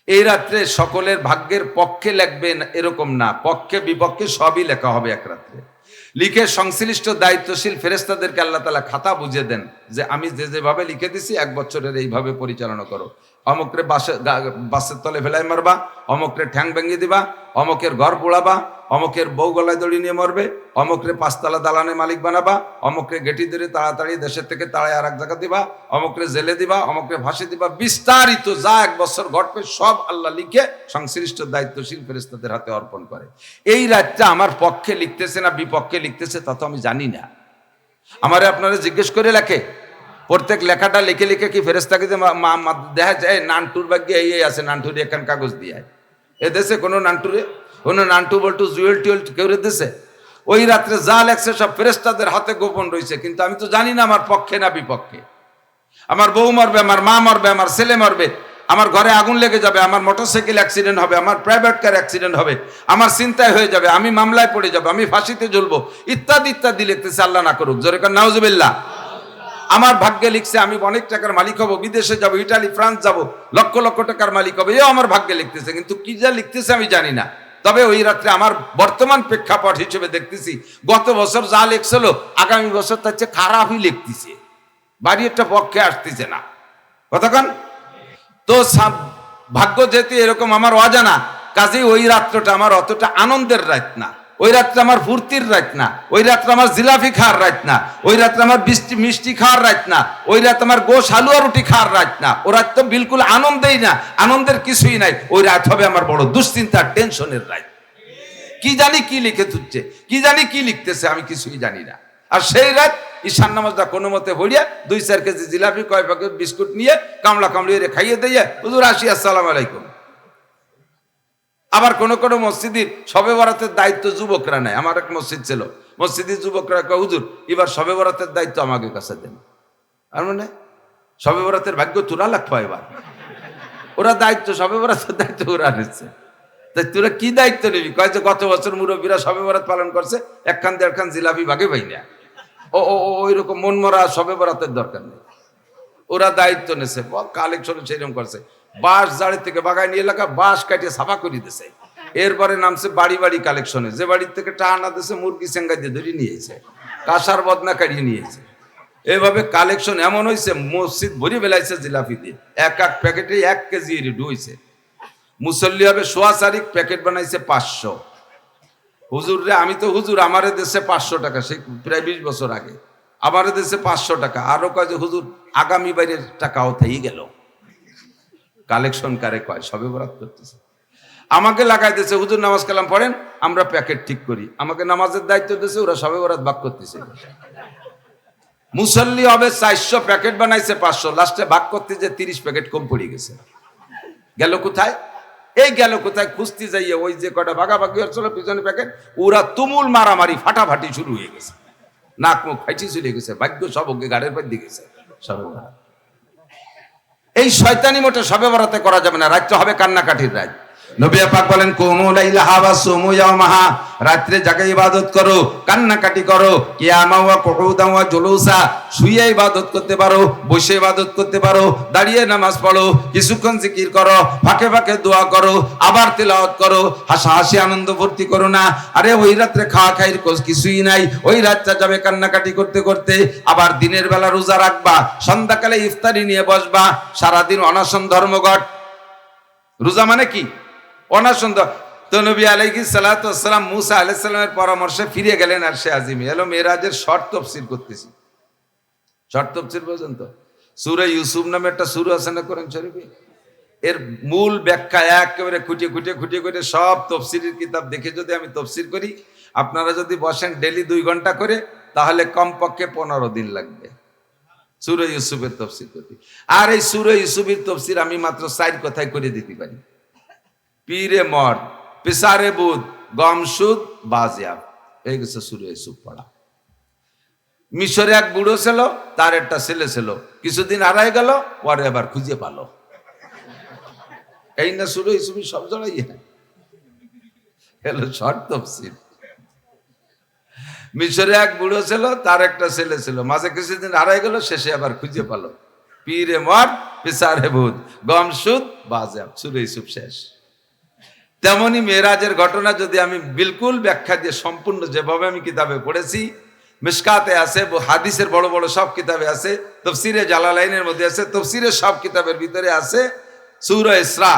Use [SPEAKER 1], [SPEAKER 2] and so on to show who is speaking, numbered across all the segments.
[SPEAKER 1] এই রাত্রে সকলের ভাগ্যের পক্ষে লিখবেন এরকম না, পক্ষে বিপক্ষে সবই লেখা হবে এক রাত্রে। লিখে সংশ্লিষ্ট দায়িত্বশীল ফেরেশতাদেরকে আল্লাহ তাআলা খাতা বুঝিয়ে দেন যে আমি যেভাবে লিখে দিছি 1 বছরের এইভাবে পরিচালনা করো। অমুকরে বাসের তলে ফেলাই মারবা, অমুকরে ঠ্যাং ভেঙে দিবা, অমুকের ঘর পোড়াবা, অমুকের বউ গলায় দড়ি নিয়ে মরবে, অমুকরে 5 তলা দালানের মালিক বানাবা, অমুকরে গেটি ধরে তাড়াতাড়ি দেশের থেকে তাড়ায় আর এক জায়গা দিবা, অমুকরে জেলে দিবা, অমুকরে ফাঁসি দিবা। বিস্তারিত যা 1 বছর ঘটবে সব আল্লাহ লিখে সংশ্লিষ্ট দায়িত্বশীল ফেরেশতাদের হাতে অর্পণ করে। এই রাতটা আমার পক্ষে লিখতেছে না বিপক্ষে লিখতেছে তা তো আমি জানি না। আমারে আপনারা জিজ্ঞেস করে লেখে, প্রত্যেক লেখাটা লিখে লিখে কি ফেরেশতাকে দেখা যায় নানটুর ভাগ্যে এই আছে, নানটুর এখান কাগজ দিয়ে এ দেশে কোনো নানটুরে কোনো নানটু বল্টু জুয়েল টুয়েল কেউ দেশে? ওই রাত্রে যা লেখছে সব ফেরেশতাদের হাতে গোপন রয়েছে, কিন্তু আমি তো জানি না আমার পক্ষে না বিপক্ষে। আমার বউ মরবে, আমার মা মরবে, আমার ছেলে মরবে, আমার ঘরে আগুন লেগে যাবে, আমার মোটরসাইকেল অ্যাক্সিডেন্ট হবে, আমার প্রাইভেট কার অ্যাক্সিডেন্ট হবে, আমার চিন্তায় হয়ে যাবে, আমি মামলায় পড়ে যাবো, আমি ফাঁসিতে ঝুলবো, ইত্যাদি ইত্যাদি লিখতেছে। আল্লাহ না করুক, জোরে কান নাউজুবিল্লাহ। আমার ভাগ্যে লিখছে আমি অনেক টাকার মালিক হব, বিদেশে যাব, ইটালি ফ্রান্স যাব, লক্ষ লক্ষ টাকার মালিক হবে, এও আমার ভাগ্যে লিখতেছে, কিন্তু কি যা লিখতেছে আমি জানি না। তবে ওই রাত্রে আমার বর্তমান প্রেক্ষাপট হিসেবে দেখতেছি গত বছর যা লিখছিল আগামী বছর তার চেয়ে খারাপই লিখতেছে, বাড়ি একটা পক্ষে আসতেছে না। কতক্ষণ তো ভাগ্য যেতে এরকম আমার অজানা, কাজেই ওই রাত্রটা আমার অতটা আনন্দের রাত না, ওই রাত্রে আমার ফুর্তির রাত না, ওই রাত্রে আমার জিলাপি খাওয়ার রাত না, ওই রাত্রে আমার মিষ্টি খাওয়ার রাত না, ওই রাত আমার গোশ হালুয়া রুটি খাওয়ার রাত না। ও রাত তো বিলকুল আনন্দেই না, আনন্দের কিছুই নাই। ওই রাত হবে আমার বড় দুশ্চিন্তার টেনশনের রাত। কি জানি কি লিখে তুলছে, কি জানি কি লিখতেছে, আমি কিছুই জানি না। আর সেই রাত ঈশান নামাজটা কোনো মতে পড়িয়া 2-4 কেজি জিলাপি কয় প্যাকেট বিস্কুট নিয়ে কামলা কামড়ি খাইয়ে দিয়ে হুজুর আসি, আসসালামু আলাইকুম। আবার কোন কোন মসজিদের শবে বরাতের দায়িত্ব যুবকরা নেয়। আমার এক মসজিদ ছিল, মসজিদের যুবকরা কয় হুজুর এবার শবে বরাতের দায়িত্ব আমাকে কাছে দেন। আর মানে শবে বরাতের ভাগ্য তোরা লাগবে, এবার ওরা দায়িত্ব শবে বরাতের দায়িত্ব ওরা নিচ্ছে। তাই তোরা কি দায়িত্ব নিবি? কয় যে গত বছর মুরব্বীরা শবে বরাত পালন করছে, 1-1.5 জিলাপি ভাগে পাই না। ওই রকম মন মরা শবে বরাতের দরকার নেই, ওরা দায়িত্ব নেছে, কালেকশন সেরকম করছে। বাঁশ জাড়ি থেকে বাগায় নিয়ে এলাকা বাঁশ কাটিয়ে সাফা করে দিছে, এরপরে নামছে বাড়ি বাড়ি কালেকশনে, যে বাড়ির থেকে টানা দিছে মুরগি সেঙ্গা দিয়ে ধরে নিয়েছে, কাঁসার বদনা কাটিয়ে নিয়েছে। এভাবে কালেকশন এমন হয়েছে মসজিদ ভরি বেলাইছে জিলাপি দিয়ে, এক এক প্যাকেটে 1 কেজি ঢুইছে। মুসল্লি হবে 4.25, প্যাকেট বানাইছে 500। হুজুর রে, আমি তো হুজুর আমারে দেশে 500 টাকা, সে প্রায় 20 বছর আগে আমারে দেশে 500 টাকা। আরো কয় যে হুজুর আগামী বাইরের টাকাও থেই গেল। কালেকশন কারে কয়? সবে বরাত করতেছে, আমাকে লাগাই দিয়েছে হুজুর নামাজ কালাম পড়েন, আমরা প্যাকেট ঠিক করি, আমাকে নামাজের দায়িত্ব দিয়েছে, ওরা সবে বরাত ভাগ করতেছে। মুসল্লি হবে 400, প্যাকেট বানাইছে 500, লাস্টে ভাগ করতে যে 30 প্যাকেট কম পড়ে গেছে। গেল কোথায়? এই গেল কোথায় খুঁজতে যাইয়ে ওই যে কটা ভাগাভাগি হচ্ছিল পিছনে প্যাকেট, ওরা তুমুল মারামারি ফাটাফাটি শুরু হয়ে গেছে, নাক মুখ ফাইটি চলে গেছে, ভাগ্য সব ওকে গাড়ির পর দিয়ে গেছে। সবে বরাত এই শয়তানি মোটে সবে বরাতে করা যাবে না, রাত হবে কান্নাকাটির রাত। নবী পাক বলেন কুমু লাইলাহা ওয়া সুমু ইয়াওমাহা, রাতে জাগে ইবাদত করো, কান্নাকাটি করো, কিয়ামা ওয়া কুউদা ওয়া জুলুসা, শুয়ে ইবাদত করতে পারো, বসে ইবাদত করতে পারো, দাঁড়িয়ে নামাজ পড়ো, কিছুক্ষণ জিকির করো, ফাঁকে ফাঁকে দোয়া করো, আবার তিলাওয়াত করো, হাসাহাসি আনন্দ ফুর্তি করো না। আরে ওই রাতে খাওয়া খাইর কিছুই নাই, ওই রাতটা যাবে কান্নাকাটি করতে করতে। আবার দিনের বেলা রোজা রাখবা, সন্ধ্যাকালে ইফতারি নিয়ে বসবা, সারাদিন অনশন ধর্মঘট। রোজা মানে কি? অনশন। তো নবী আলাইহিস সালাতু ওয়াস সালাম মুসা আলাইহিস সালামের পরামর্শে ফিরে গেলেন আরশে আজিমে। এলো মেরাজের শর্ট তাফসীর করতেছি। শর্ট তাফসীর পর্যন্ত সূরা ইউসুফ নামে একটা সূরা আছে না কোরআন শরীফে, এর মূল ব্যাখ্যা একেবারে খুঁটিয়ে খুঁটিয়ে খুঁটিয়ে খুঁটিয়ে সব তাফসীরের কিতাব দেখে যদি আমি তাফসীর করি, আপনারা যদি বসেন ডেইলি 2 ঘন্টা করে, তাহলে কমপক্ষে 15 দিন লাগবে সূরা ইউসুফের তাফসীর করতে। আর এই সূরা ইউসুফের তাফসীর আমি মাত্র 4 কথায় করে দিতে পারি। পীরে মর, পেশারে বুধ, গম সুদ, বাজিয়াব, এই গেছে সূরা ইউসুফ পড়া। মিশরে এক বুড়ো ছিল, তার একটা ছেলে ছিল, কিছুদিন হারায় গেল, পরে আবার খুঁজে পালো। এই না সূরা ইউসুফের সব জড়াই হলো শর্ট তাফসীর। মিশরে এক বুড়ো ছিল, তার একটা ছেলে ছিল, মাঝে কিছুদিন হারায় গেল, শেষে আবার খুঁজে পালো। পীরে মর পিসারে ভূত, গম সুদ বাজেব, সূরা ইউসুফ শেষ। তেমনি মেরাজের ঘটনা যদি আমি বিলকুল ব্যাখ্যা দিয়ে সম্পূর্ণ যেভাবে আমি কিতাবে পড়েছি, মিশকাতে আছে, হাদিসের বড় বড় সব কিতাবে আছে, তাফসীরে জালালাইনের মধ্যে আছে, তফসিরের সব কিতাবের ভিতরে আছে, সূরা ইসরা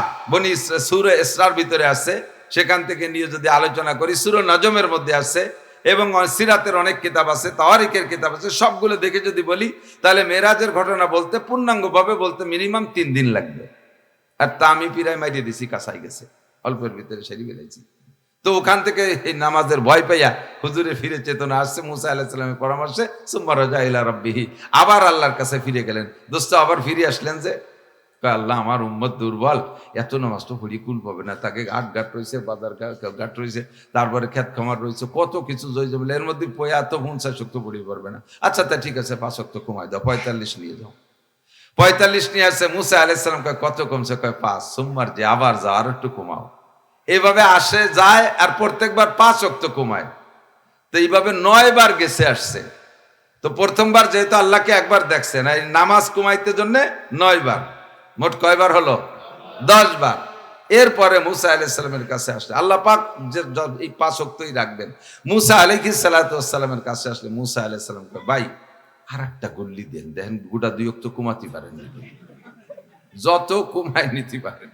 [SPEAKER 1] সূরা ইসরার ভিতরে আছে, সেখান থেকে নিয়ে যদি আলোচনা করি সূরা নজমের মধ্যে আছে, এবং সিরাতের অনেক কিতাব আছে, তাওয়ারিকের কিতাব আছে, সবগুলো দেখে যদি বলি তাহলে মেরাজের ঘটনা বলতে পূর্ণাঙ্গভাবে বলতে মিনিমাম 3 দিন লাগবে। আর তা আমি পিরায় মাইরিয়ে দিছি, কাঁসাই গেছে, অল্পের ভিতরে সেরি ফেলেছি। তো ওখান থেকে এই নামাজের ভয় পাইয়া হুজুরে ফিরে চেতনা আসছে মুসা আলাইহিস সালামের পরামর্শে, সুম্মা রাজা ইলা রাব্বিহি, আবার আল্লাহর কাছে ফিরে গেলেন। দোস্ত আবার ফিরে আসলেন যে আল্লাহ আমার উম্মত দুর্বল, এত নামাজ তো পড়ি কুল পাবে না, তাকে ঘাট রয়েছে, বাজার ঘাট রয়েছে, তারপরে ক্ষেত খামার রয়েছে, কত কিছু জয় বলে এর মধ্যে পয়া এত 50 শক্ত পড়ি পারবে না। আচ্ছা তা ঠিক আছে 5 শক্ত কমাই দাও, 45 নিয়ে যাও। 45 নিয়ে আসছে। মুসা আলাইহিস সালাম কয় কত কমছে? কয় 5। সোমবার যে আবার যা আর একটু কমাও। এইভাবে আসে যায় আর প্রত্যেকবার 5 ওয়াক্ত কমায়। তো এইভাবে 9 বার গেছে আসছে। তো প্রথমবার যেহেতু আল্লাহকে একবার দেখছে না, এই নামাজ কমাইতে জন্য 9 বার, মোট কয়বার হলো? 10 বার। এরপরে মুসা আলাইহিস সালামের কাছে আসলে আল্লাহ পাক যে এই 5 ওয়াক্তই রাখবেন। মুসা আলাইহিস সালাতু ওয়াস সালামের কাছে আসলে মুসা আলাইহিস সালাম কয় ভাই আর একটা গল্লি দেন, দেখেন গোটা 2 ওয়াক্ত কমাতে পারেন, যত কমায় নিতে পারেন।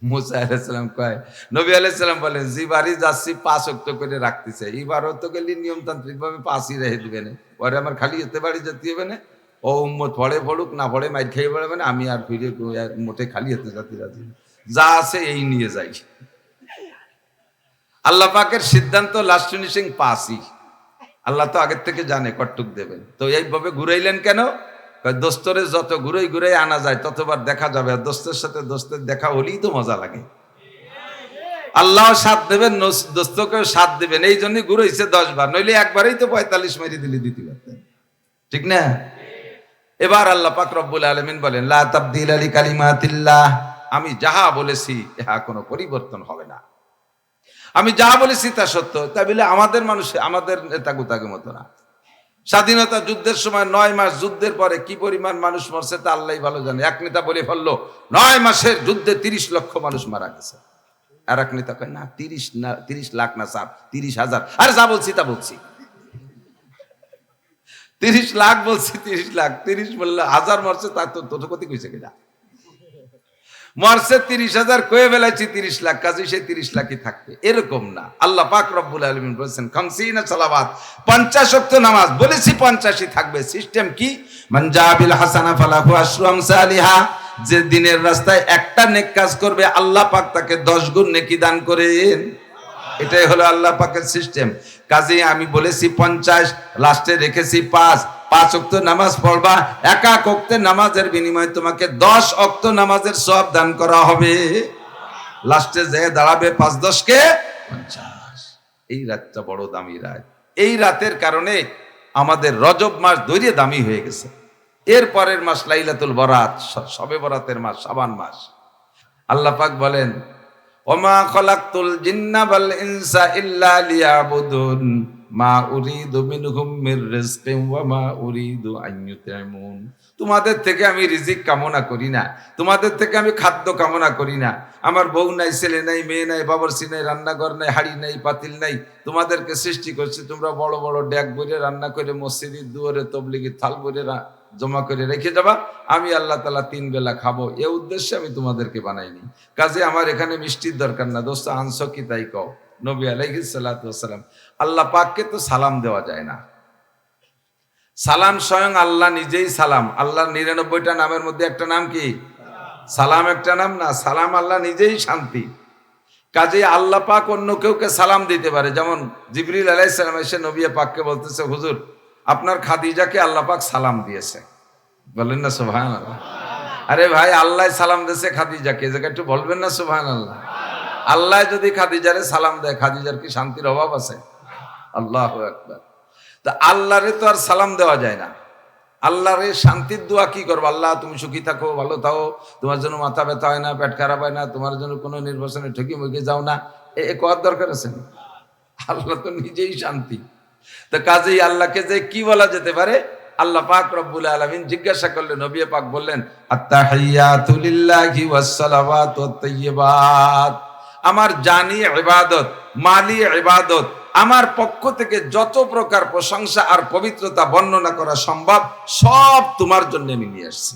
[SPEAKER 1] মুসা আলাইহিস সালাম কয়, নবী আলাইহিস সালাম বলেন জি বাড়ি যাচ্ছি 5 ওয়াক্ত করে রাখতেছে, এবারও তো গেলি নিয়মতান্ত্রিক ভাবে 5ই রেখে দিবে না, পরে আমার খালি যেতে বাড়ি যেতে হবে না, ও উম্মত পড়ে পড়ুক না পড়ে মাইর খেয়ে পড়বে না, আমি আর ফিরে মোটে খালি হতে যাতে রাজি, যা আছে এই নিয়ে যাই। আল্লাহ পাকের সিদ্ধান্ত লাস্ট ফিনিশিং 5ই। আল্লাহ তো আগের থেকে জানে কটুক দেবেন। তো এইভাবে ঘুরাইলেন কেন? দোস্তরে যত ঘুরাই ঘুরাই আনা যায় ততবার দেখা যাবে, আর দোস্তের সাথে দোস্তের দেখা হলেই তো মজা লাগে। আল্লাহ সাথ দেবেন, দোস্তকেও সাথ দেবেন, এই জন্যই ঘুরাইছে 10 বার, নইলে একবারেই তো 45 মারি দিলে দিতে পারতেন, ঠিক না? এবার আল্লাহ পাক রব্বুল আলামিন বলেন লা তাবদীলা লিকালিমাতিল্লাহ, আমি যাহা বলেছি ইহা কোনো পরিবর্তন হবে না। আমি যা বলেছি তা সত্য। তাই বলে আমাদের মানুষ আমাদের নেতাগুতাকে মতো না। স্বাধীনতা যুদ্ধের সময় 9 মাস যুদ্ধের পরে কি পরিমাণ মানুষ মরছে তা আল্লাহই ভালো জানে। এক নেতা বলে ফেললো 9 মাসের যুদ্ধে 30 লক্ষ মানুষ মারা গেছে। আর এক নেতা কয় না 30 লাখ না স্যার 30,000। আরে যা বলছি তা বলছি, 30 লাখ বলছি, 30 লাখ, 30 বললে 1000 মরছে তা তো তোর ক্ষতি কইছে কিনা? মরছে 30,000, কয়ে বেলাইছি 30 লাখ, কাজে সেই 30 লাখই থাকবে, এরকম না। আল্লাহ পাক রব্বুল আলামিন বলেছেন 50 সালাওয়াত, 50 ওয়াক্ত নামাজ বলেছি 50ই থাকবে। সিস্টেম কি? মান জাবিল হাসানা ফালাহু আশরু আমসালিহা, যে দিনের রাস্তায় একটা নেক কাজ করবে আল্লাহ পাক তাকে 10 গুণ নেকি দান করেন। এটাই হলো আল্লাহ পাকের সিস্টেম। কাজে আমি বলেছি 50, লাস্টে রেখেছি 5 ওয়াক্ত নামাজ পড়বা, এক ওয়াক্তের নামাজের বিনিময়ে তোমাকে 10 ওয়াক্ত নামাজের সওয়াব দান করা হবে। লাস্টে যে দাঁড়াবে 5 10 কে 50। এই রাতটা বড় দামি রাত। এই রাতের কারণে আমাদের রজব মাস ধরে দামি হয়ে গেছে। এর পরের মাস লাইলাতুল বরাত, শবে বরাতের মাস, শাবান মাস। আল্লাহ পাক বলেন ওমা খলাকতুল জিন্না ওয়াল ইনসা ইল্লা লিয়াবুদুন মা উরিদু মিনহুম মির রিজকিন ওয়া মা উরিদু আন ইউতঈমুন। তোমাদের থেকে আমি রিজিক কামনা করি না, তোমাদের থেকে আমি খাদ্য কামনা করি না। আমার বউ নাই, ছেলে নাই, মেয়ে নাই, বাবরসি নাই, রান্নাঘর নাই, হাড়ি নাই, পাতিল নাই। তোমাদেরকে সৃষ্টি করছি, তোমরা বড় বড় ড্যাক বইরে রান্না করে মসজিদের দুয়ারে তবলিগি থাল বইরে জমা করে রেখে যাবা, আমি আল্লাহ তাআলা 3 বেলা খাবো, এ উদ্দেশ্যে আমি তোমাদেরকে বানাইনি। কাজে আমার এখানে মিষ্টির দরকার না। দোস্ত আনছো কি তাই কও। নবী আলাইহিস সালাতু ওয়াস সালাম, আল্লাহ পাককে তো সালাম দেওয়া যায় না। সালাম স্বয়ং আল্লাহ নিজেই সালাম। আল্লাহর 99টা নামের মধ্যে একটা নাম কি? সালাম একটা নাম না, সালাম আল্লাহ নিজেই শান্তি। কাজে আল্লাহ পাক অন্য কেউকে সালাম দিতে পারে। যেমন জিবরিল আলাইহিস সালাম এসে নবী পাককে বলতেছে হুজুর আপনার খাদিজাকে আল্লাহ পাক সালাম দিয়েছে। বলেন না সুবহানাল্লাহ। আরে ভাই আল্লাহ সালাম দিয়েছে খাদিজাকে, জায়গা একটু বলবেন না সুবহানাল্লাহ। আল্লাহ যদি খাদিজারে সালাম দেয়, খাদিজার কি শান্তির অভাব আছে? আল্লাহু আকবার। তা আল্লাহরে তো আর সালাম দেওয়া যায় না। আল্লাহরে শান্তির দোয়া কি করবো? আল্লাহ তুমি সুখী থাকো, ভালো থাকো, তোমার জন্য মাথা ব্যথা হয় না, পেট খারাপ হয় না, তোমার জন্য কোনো নির্বাচনে ঠকি মুখে যাও না, এ করার দরকার আছে? আল্লাহ তো নিজেই শান্তি। তো কাজেই আল্লাহকে যে কি বলা যেতে পারে? আল্লাহ পাক রব্বুল আলামিন জিজ্ঞাসা করলেন, নবী পাক বললেন, আত্তাহিয়াতু লিল্লাহি ওয়াস সালাওয়াতু ওয়াত তাইয়্যিবাত, আমার জানি ইবাদত, মালি ইবাদত, আমার পক্ষ থেকে যত প্রকার প্রশংসা আর পবিত্রতা বর্ণনা করা সম্ভব সব তোমার জন্য আমি নিয়ে আসছি।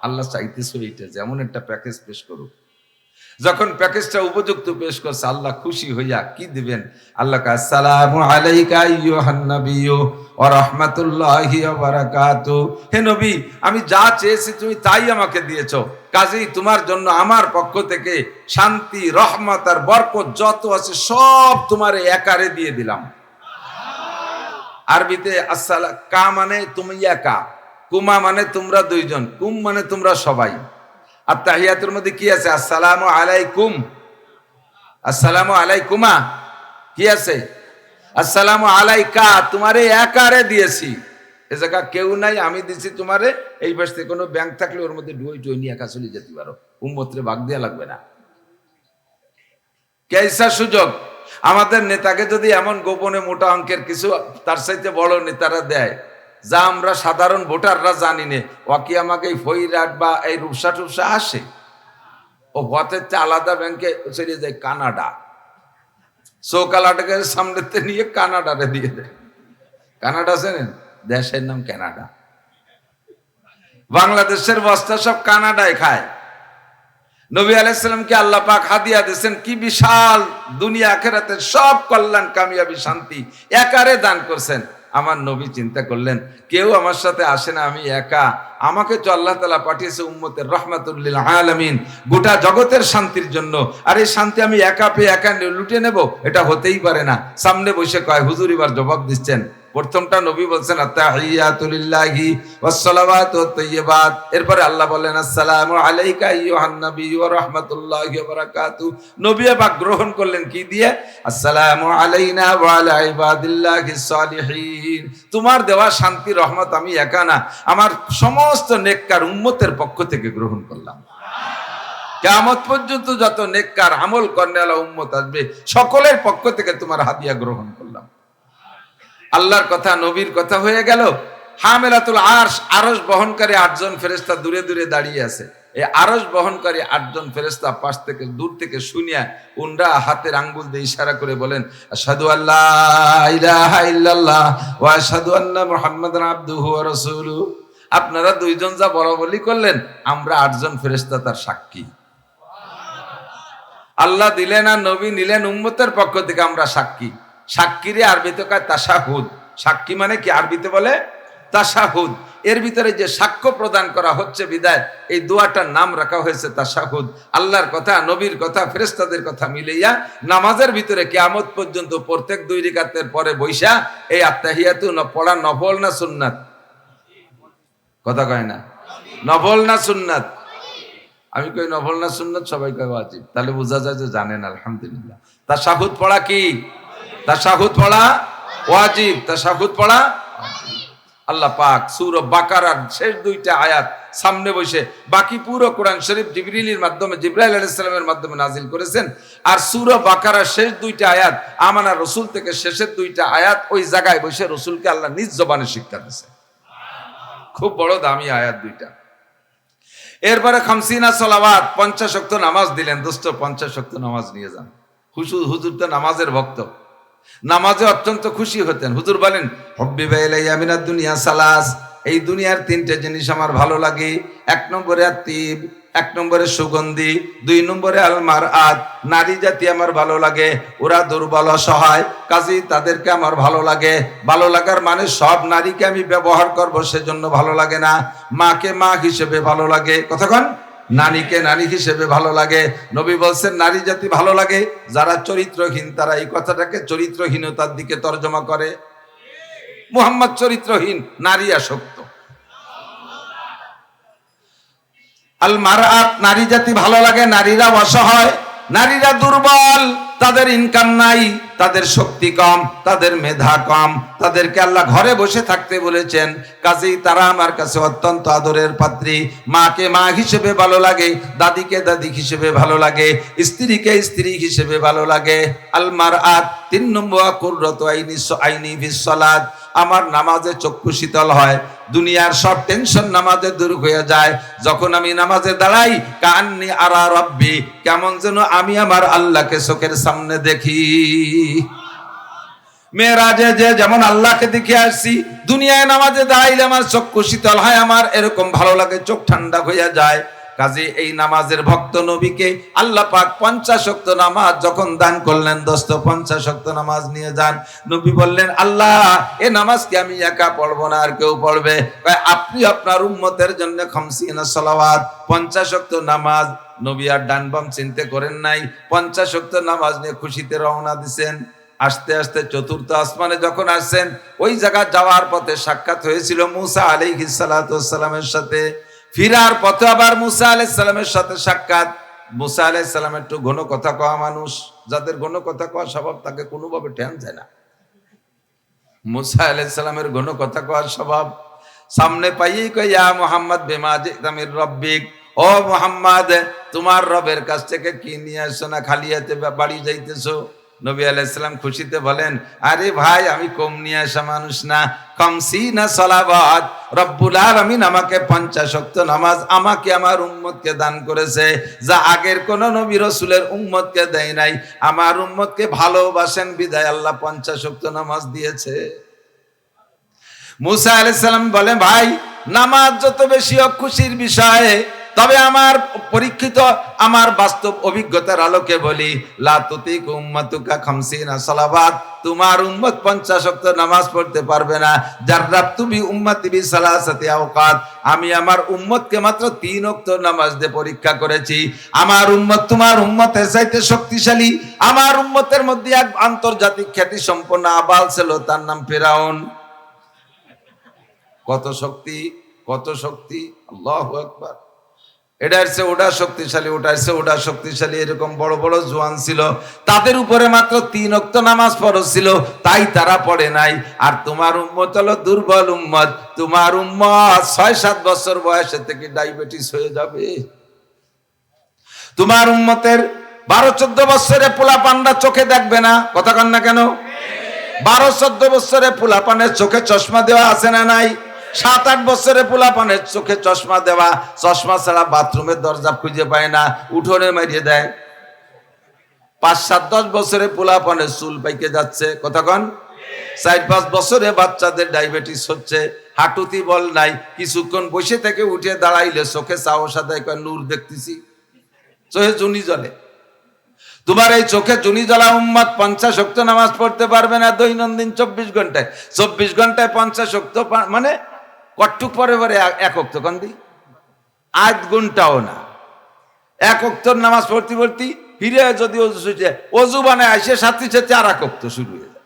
[SPEAKER 1] আল্লাহ চাইতেছে এইটা, যেমন একটা প্যাকেজ পেশ করুক। যখন প্যাকেজটা উপযুক্ত পেশ করছে, আল্লাহ খুশি হইয়া কি দিবেন? আল্লাহ কা আসসালামু আলাইকা আইয়ুহান নাবিয়্যু ওয়া রাহমাতুল্লাহি ওয়া বারাকাতুহু। হে নবী, আমি যা চেয়েছি তুমি তাই আমাকে দিয়েছো, কাজেই তোমার জন্য আমার পক্ষ থেকে শান্তি, রহমত আর বরকত যত আছে সব তোমারে একারে দিয়ে দিলাম। আরবিতে আসসালাম কা মানে তুমি একা, কুমা মানে তোমরা দুইজন, কুম মানে তোমরা সবাই। আর তাহিয়াতের মধ্যে কি আছে? আসসালামু আলাইকুম, আসসালামু আলাইকুমা কি আছে? আসসালামু আলাইকা, তোমারে একারে দিয়েছি। এ জায়গা কেউ নাই, আমি দিছি তোমারে। এই পাশ থেকে কোনো ব্যাংক থাকলে ওর মধ্যে ডুই টুই নিয়ে একা চলে যেতে পারো, উম্মতরে ভাগ দেওয়া লাগবে না। কেসা সুযোগ! আমাদের নেতাকে যদি এমন গোপনে মোটা অঙ্কের কিছু তার চাইতে বড় নেতারা দেয়, যা আমরা সাধারণ ভোটাররা জানি না, ও কি আমাকে এই ফইরাট বা এই রূপসা টুপসা আসে? ও হতে আলাদা ব্যাংকে চলে যায় কানাডা, চৌকালাটাকে সামনেতে নিয়ে কানাডারে দিয়ে দেয়। কানাডা চেনেন? দেশের নাম কানাডা। বাংলাদেশের বস্তা সব কানাডায় খায়। নবী আলাইহিস সালামকে আল্লাহ পাক হাদিয়া দিয়েছেন, কি বিশাল দুনিয়া আখিরাতের সব কল্যাণ, কামিয়াবি, শান্তি একারে দান করছেন। আমার নবী চিন্তা করলেন, কেউ আমার সাথে আসে না, আমি একা, আমাকে তো আল্লাহ তাআলা পাঠিয়েছে উম্মতের রাহমাতুল লিল আলামিন, গোটা জগতের শান্তির জন্য। আর এই শান্তি আমি একা পেয়ে একা লুটে নেব, এটা হতেই পারে না। সামনে বসে কয়, হুজুর এবার জবাব দিচ্ছেন। প্রথমটা নবী বলছেন আত্তাহিয়াতু লিল্লাহি ওয়াস সালাওয়াতু ওয়াত তাইয়্যিবাত। এরপরে আল্লাহ বললেন আসসালামু আলাইকা আইয়ুহান নাবিয়্যু ওয়া রাহমাতুল্লাহি ওয়া বারাকাতুহু। নবী পাক গ্রহণ করলেন কি দিয়ে? আসসালামু আলাইনা ওয়া আলা ইবাদিল্লাহিস সালিহিন। তোমার দেওয়া শান্তি, রহমত আমি একা না, আমার সমস্ত নেককার উম্মতের পক্ষ থেকে গ্রহণ করলাম। কিয়ামত পর্যন্ত যত নেককার আমল করনেওয়ালা উম্মত আসবে, সকলের পক্ষ থেকে তোমার হাদিয়া গ্রহণ করলাম। আল্লাহর কথা, নবীর কথা হয়ে গেল। হামেলাতুল আরশ, আরশ বহনকারী 8 জন ফেরেশতা দূরে দূরে দাঁড়িয়ে আছে। এই আরশ বহনকারী 8 জন ফেরেশতা পাশ থেকে, দূর থেকে শুনিয়া উনরা হাতের আঙ্গুল দিয়ে ইশারা করে বলেন, আশহাদু আল্লা ইলাহা ইল্লাল্লাহ ওয়া আশহাদু আন্না মুহাম্মাদান আবদুহু ওয়া রাসূলুহু। আপনারা দুইজন যা বলাবলি করলেন, আমরা 8 জন ফেরেশতা তার সাক্ষী। আল্লাহ দিলেন আর নবী নিলেন উম্মতের পক্ষ থেকে, আমরা সাক্ষী। সাক্ষীরে আরবিতে কয় তাশাহুদ। সাক্ষী মানে কি? আরবিতে বলে তাশাহুদ। এর ভিতরে যে সাক্ষ্য প্রদান করা হচ্ছে বিদায় এই দোয়াটার নাম রাখা হয়েছে তাশাহুদ। আল্লাহর কথা, নবীর কথা, ফেরেশতাদের কথা মিলাইয়া নামাজের ভিতরে কিয়ামত পর্যন্ত প্রত্যেক 2 রাকাতের পরে বৈশা এই আত্তাহিয়াতু পড়া নফল না সুন্নাত? কথা কয় না, নফল না সুন্নাত? আমি কই নফল না সুন্নাত, সবাই কয় ওয়াজিব। তাহলে বোঝা যায় যে জানেন। আলহামদুলিল্লাহ। তাশাহুদ পড়া কি? তাশাহুদ পড়া ওয়াজিব, তাশাহুদ পড়া। আল্লাহ পাক সূরা বাকারার শেষ 2টা আয়াত সামনে বসে, বাকি পুরো কোরআন শরীফ জিবরিলের মাধ্যমে, জিবরাইল আলাইহিস সালামের মাধ্যমে নাজিল করেছেন। আর সূরা বাকারার শেষ 2টা আয়াত, আমানা রাসূল থেকে শেষের 2টা আয়াত, ওই জায়গায় বসে রাসূলকে আল্লাহ নিজ জবানে শিক্ষা দিয়েছে। খুব বড় দামি আয়াত 2টা। এরপরে 50 সালাওয়াত, 50 ওয়াক্ত নামাজ দিলেন। দোস্ত 50 ওয়াক্ত নামাজ নিয়ে যান। হুজুর তো নামাজের ভক্ত, নামাজে অত্যন্ত খুশি হতেন। হুজুর বলেন, হুব্বিবা ইলাইয়া মিনাদ দুনিয়া সালাস, এই দুনিয়ার 3টে জিনিস আমার ভালো লাগে। 1 নম্বরে আত্তিব, 1 নম্বরে সুগন্ধি, 2 নম্বরে আল মারআত, নারী জাতি আমার ভালো লাগে। ওরা দুর্বল, অসহায়, কাজেই তাদেরকে আমার ভালো লাগে। ভালো লাগার মানে সব নারীকে আমি ব্যবহার করব সেজন্য ভালো লাগে না। মাকে মা হিসেবে ভালো লাগে। কতক্ষণ? নারীকে নারী হিসেবে ভালো লাগে। নবী বলছেন নারী জাতি ভালো লাগে যারা চরিত্রহীন। তারা এই কথাটাকে চরিত্রহীনতার দিকে তর্জমা করে। মুহাম্মদ চরিত্রহীন, নারী আসক্ত। আল মারআত, নারী জাতি ভালো লাগে। নারীরা অসহায়, নারীরা দুর্বল, তাদের ইনকাম নাই, তাদের শক্তি কম, তাদের মেধা কম, তাদেরকে আল্লাহ ঘরে বসে থাকতে বলেছেন। কাজেই তারা আমার কাছে অত্যন্ত আদরের পাত্রী। মাকে মা হিসেবে ভালো লাগে, দাদিকে দাদি হিসেবে ভালো লাগে, স্ত্রীকে স্ত্রী হিসেবে ভালো লাগে। আল মারআত 3 নম্বর কুররাতু আইনি ফিস সালাত, আমার নামাজে চক্ষু শীতল হয়, দুনিয়ার সব টেনশন নামাজে দূর হয়ে যায়। যখন আমি নামাজে দাঁড়াই কান্নি আরা রব্বি, কেমন যেন আমি আমার আল্লাহকে চোখের সামনে দেখি। মেরাজে যে যেমন আল্লাহকে দেখে আসছি, দুনিয়ায় নামাজে দাঁড়াইলে আমার চক্ষু শীতল হয়, আমার এরকম ভালো লাগে, চোখ ঠান্ডা হয়ে যায়। কাজে এই নামাজের ভক্ত নবীকে আল্লাহ পাক 50 ওয়াক্ত নামাজ যখন দান করলেন, দোস্ত 50 ওয়াক্ত নামাজ নিয়ে যান। নবী বললেন, আল্লাহ এ নামাজ কি আমি একা পড়বো না, আর কেউ পড়বে? আপনি আপনার উম্মতের জন্য 50 সালাওয়াত, 50 ওয়াক্ত নামাজ। নবী আর ডান বাম চিন্তা করেন নাই, 50 ওয়াক্ত নামাজ নিয়ে খুশিতে রওনা দিছেন। আস্তে আস্তে চতুর্থ আসমানে যখন আসছেন, ওই জায়গা যাওয়ার পথে সাক্ষাৎ হয়েছিল মুসা আলাইহিস সালাতু ওয়াস সালামের সাথে। ফিরার পথে আবার মুসা আলাইহিস সালামের সাথে সাক্ষাৎ। মুসা আলাইহিস সালাম একটু ঘন কথা কওয়া মানুষ, যাদের ঘন কথা কওয়া স্বভাব তাকে কোনোভাবে ঠেন যায় না। মুসা আলাইহিস সালামের ঘন কথা কওয়ার স্বভাব। সামনে পাইয়েই কই, ইয়া মুহাম্মদ বিমা জিতা মির রব্বিক, ও মুহাম্মদ তোমার রবের কাছ থেকে কি নিয়ে আসছো, না খালি হাতে বাড়ি যাইতেছো? নবী আলাইহিস সালাম খুশিতে বলেন, আরে ভাই আমি কম নিয়ে আসা মানুষ না, 50 সালাওয়াত রব্বুল আলামিন আমাকে 50 ওয়াক্ত নামাজ আমাকে আমার উম্মতকে দান করেছে, যা আগের কোন নবী রাসূলের উম্মতকে দেয় নাই। আমার উম্মতকে ভালোবাসেন বিধায় আল্লাহ 50 ওয়াক্ত নামাজ দিয়েছে। মুসা আলাইহিস সালাম বলেন, ভাই নামাজ যত বেশি খুশির বিষয়, তবে আমার পরীক্ষিত আমার বাস্তব অভিজ্ঞতার আলোকে বলি, লা তুতিক উম্মাতুকা 50 সালাওয়াত, তোমার উম্মত 50 ওয়াক্ত নামাজ পড়তে পারবে না। জাররাবতু বি উম্মতি বি সালাসাতি আওকাত, আমি আমার উম্মতকে মাত্র 3 ওয়াক্ত নামাজ দিয়ে পরীক্ষা করেছি। আমার উম্মত তোমার উম্মতের চাইতে শক্তিশালী। আমার উম্মতের মধ্যে এক আন্তর্জাতিক খ্যাতি সম্পন্ন আবাল ছিল, তার নাম ফিরাউন। কত শক্তি, কত শক্তি, আল্লাহু আকবার। এটা হচ্ছে ওটা শক্তিশালী, ওটা হচ্ছে ওটা শক্তিশালী, এরকম বড় বড় জওয়ান ছিল, তাদের উপরে মাত্র 3 ওয়াক্ত নামাজ ফরজ ছিল, তাই তারা পড়ে নাই। আর তোমার উম্মত হলো দুর্বল উম্মত, তোমার উম্মত 6-7 বছর বয়সে থেকে ডায়াবেটিস হয়ে যাবে। তোমার উম্মতের 12-14 বছরে পোলাপানরা চোখে দেখবে না, কথা কন না কেন? 12-14 বছরে পোলাপানের চোখে চশমা দেওয়া আছে না নাই? 7-8 বছরে পোলাপানের চোখে চশমা দেওয়া, চশমা ছাড়া বাথরুমের দরজা খুঁজে পায় না, উঠোনে মারিয়ে দেয়। 5-7-10 বছরে পোলাপানের চুল পাইকে যাচ্ছে, কথা কন? 4-5 বছরে বাচ্চাদের ডায়াবেটিস হচ্ছে, হাঁটুতি বল নাই, কিছুক্ষণ বসে থেকে উঠে দাঁড়াইলে চোখে সাহস আদায় করে, নূর দেখতেছি, চোখে জুনি জ্বলে। তোমার এই চোখে জুনি জ্বলা উম্মত 50 ওয়াক্ত নামাজ পড়তে পারবে না দৈনন্দিন 24 ঘন্টায়। 24 ঘন্টায় 50 ওয়াক্ত মানে কটটুক পরে পরে 1 ওয়াক্ত কন দি, 8 ঘন্টাও না। 1 ওয়াক্তর নামাজ পড়তে পড়তে ফিরে যদি অজু বানায় আসে, সাথে সাথে আর 1 ওয়াক্ত শুরু হয়ে যায়।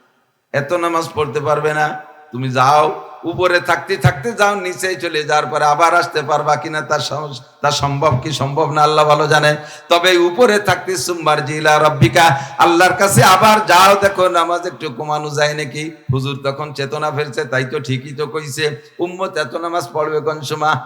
[SPEAKER 1] এত নামাজ পড়তে পারবে না। তুমি যাও উপরে থাকতে থাকতে যাও, নিচেই চলে যাওয়ার পরে আবার আসতে পারবা কিনা তা সম্ভব কি সম্ভব না আল্লাহ ভালো জানে। তবে উপরে থাকতে সুম্মার জিলা রব্বিকা, আল্লাহর কাছে আবার যাও, দেখো নামাজ একটু কমানো যায় নাকি। হুজুর তখন চেতনা ফেলছে, তাই তো ঠিকই তো কইছে, উম্মত এত নামাজ পড়বে কোন সময়?